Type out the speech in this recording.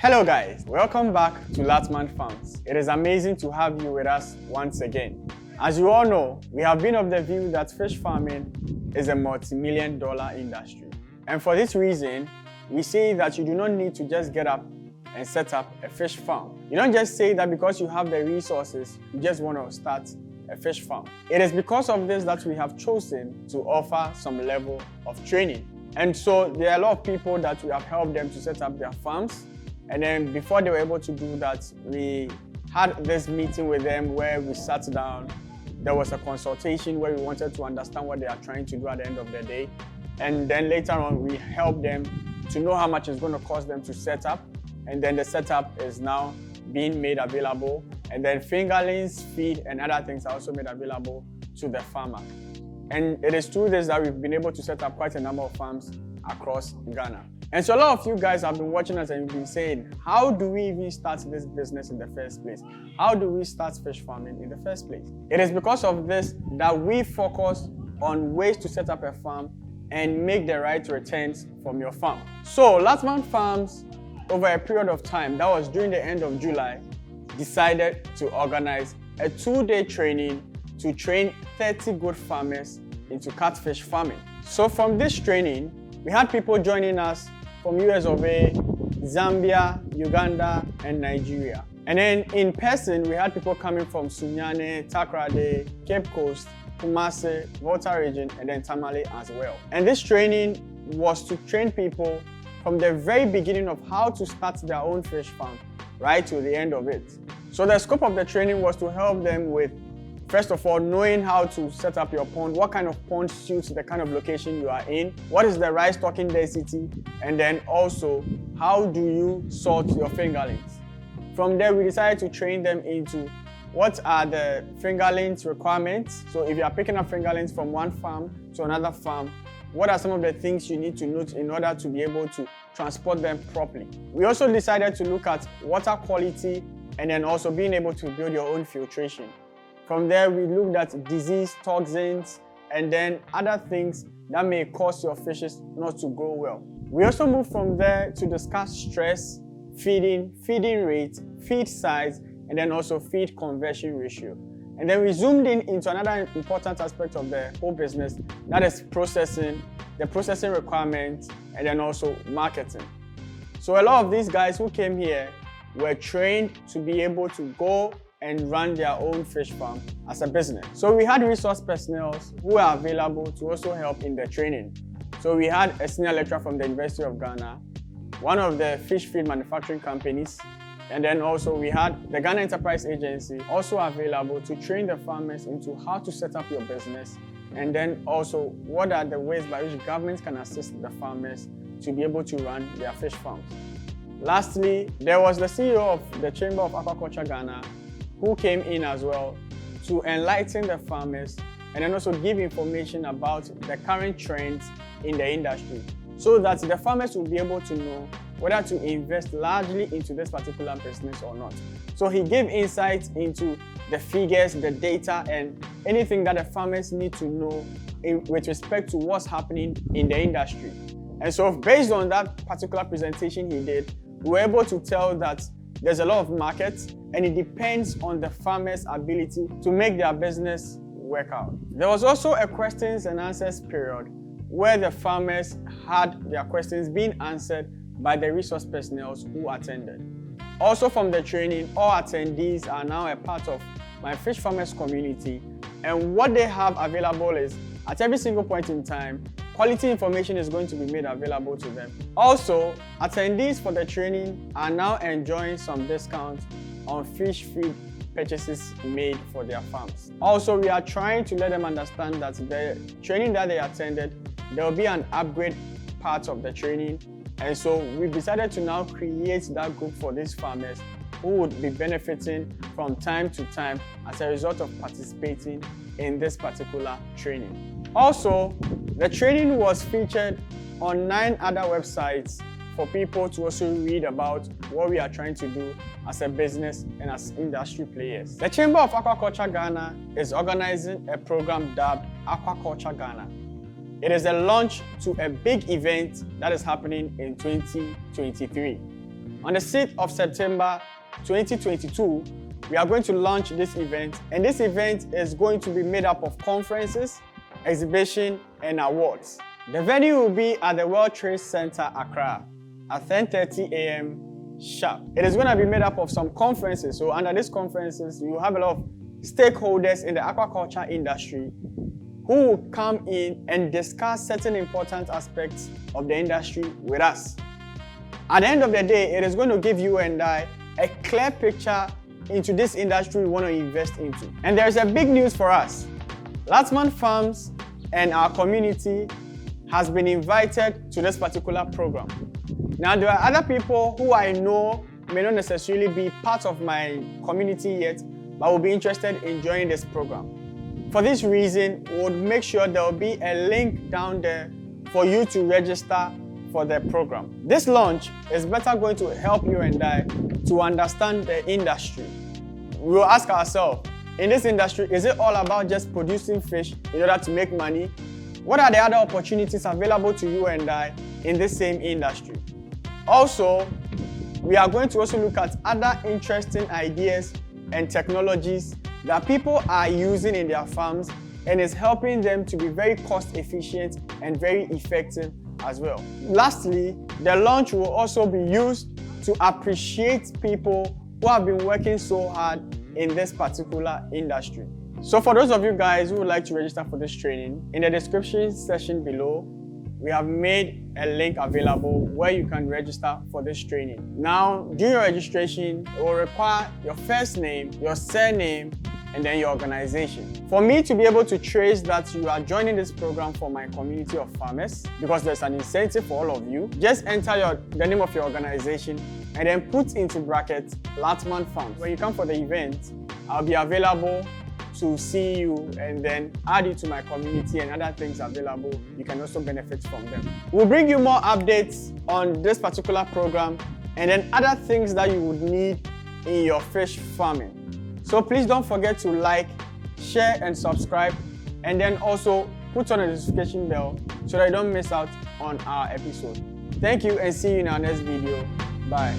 Hello guys, welcome back to Lartman Farms. It is amazing to have you with us once again. As you all know, we have been of the view that fish farming is a multi-million-dollar industry. And for this reason, we say that you do not need to just get up and set up a fish farm. You don't just say that because you have the resources, you just want to start a fish farm. It is because of this that we have chosen to offer some level of training. And so there are a lot of people that we have helped them to set up their farms. And then before they were able to do that, we had this meeting with them where we sat down. There was a consultation where we wanted to understand what they are trying to do at the end of the day. And then later on, we helped them to know how much it's going to cost them to set up. And then the setup is now being made available. And then fingerlings, feed, and other things are also made available to the farmer. And it is through this that we've been able to set up quite a number of farms across Ghana. And so a lot of you guys have been watching us and you've been saying, how do we even start this business in the first place? How do we start fish farming in the first place? It is because of this that we focus on ways to set up a farm and make the right returns from your farm. So Lartman Farms, over a period of time, that was during the end of July, decided to organize a 2-day training to train 30 good farmers into catfish farming. So from this training, we had people joining us from US of A, Zambia, Uganda, and Nigeria. And then in person, we had people coming from Sunyane, Takrade, Cape Coast, Kumasi, Volta region, and then Tamale as well. And this training was to train people from the very beginning of how to start their own fish farm, right to the end of it. So the scope of the training was to help them with, first of all, knowing how to set up your pond, what kind of pond suits the kind of location you are in, what is the right stocking density, and then also, how do you sort your fingerlings. From there, we decided to train them into what are the fingerlings requirements. So if you are picking up fingerlings from one farm to another farm, what are some of the things you need to note in order to be able to transport them properly. We also decided to look at water quality and then also being able to build your own filtration. From there, we looked at disease, toxins, and then other things that may cause your fishes not to grow well. We also moved from there to discuss stress, feeding rate, feed size, and then also feed conversion ratio. And then we zoomed into another important aspect of the whole business, that is processing, the processing requirements, and then also marketing. So a lot of these guys who came here were trained to be able to go and run their own fish farm as a business. So we had resource personnel who are available to also help in the training. So we had a senior lecturer from the University of Ghana, one of the fish feed manufacturing companies, and then also we had the Ghana Enterprise Agency also available to train the farmers into how to set up your business, and then also what are the ways by which governments can assist the farmers to be able to run their fish farms. Lastly, there was the CEO of the Chamber of Aquaculture Ghana who came in as well to enlighten the farmers and then also give information about the current trends in the industry so that the farmers will be able to know whether to invest largely into this particular business or not. So he gave insights into the figures, the data, and anything that the farmers need to know with respect to what's happening in the industry. And so based on that particular presentation he did, we were able to tell that there's a lot of markets and it depends on the farmer's ability to make their business work out. There was also a questions and answers period where the farmers had their questions being answered by the resource personnel who attended. Also from the training, all attendees are now a part of my fish farmers community, and what they have available is, at every single point in time, quality information is going to be made available to them. Also, attendees for the training are now enjoying some discounts on fish feed purchases made for their farms. Also, we are trying to let them understand that the training that they attended, there will be an upgrade part of the training. And so we've decided to now create that group for these farmers who would be benefiting from time to time as a result of participating in this particular training. Also, the training was featured on 9 other websites for people to also read about what we are trying to do as a business and as industry players. The Chamber of Aquaculture Ghana is organizing a program dubbed Aquaculture Ghana. It is a launch to a big event that is happening in 2023. On the 6th of September 2022, we are going to launch this event, and this event is going to be made up of conferences, exhibition, and awards. The venue will be at the World Trade Center, Accra, at 10:30 a.m. sharp. It is going to be made up of some conferences. So under these conferences, you have a lot of stakeholders in the aquaculture industry who will come in and discuss certain important aspects of the industry with us. At the end of the day, it is going to give you and I a clear picture into this industry we want to invest into. And there's a big news for us. Lartman Farms and our community has been invited to this particular program. Now, there are other people who I know may not necessarily be part of my community yet, but will be interested in joining this program. For this reason, we'll make sure there will be a link down there for you to register for the program. This launch is better going to help you and I to understand the industry. We will ask ourselves, in this industry, is it all about just producing fish in order to make money? What are the other opportunities available to you and I in this same industry? Also, we are going to also look at other interesting ideas and technologies that people are using in their farms and is helping them to be very cost efficient and very effective as well. Lastly, the launch will also be used to appreciate people who have been working so hard in this particular industry. So for those of you guys who would like to register for this training, in the description section below, we have made a link available where you can register for this training. Now, during your registration, it will require your first name, your surname, and then your organization. For me to be able to trace that you are joining this program for my community of farmers, because there's an incentive for all of you, just enter the name of your organization and then put into brackets Lartman Farms. When you come for the event, I'll be available to see you and then add you to my community and other things available. You can also benefit from them. We'll bring you more updates on this particular program and then other things that you would need in your fish farming. So please don't forget to like, share, and subscribe, and then also put on a notification bell so that you don't miss out on our episode. Thank you and see you in our next video. Bye.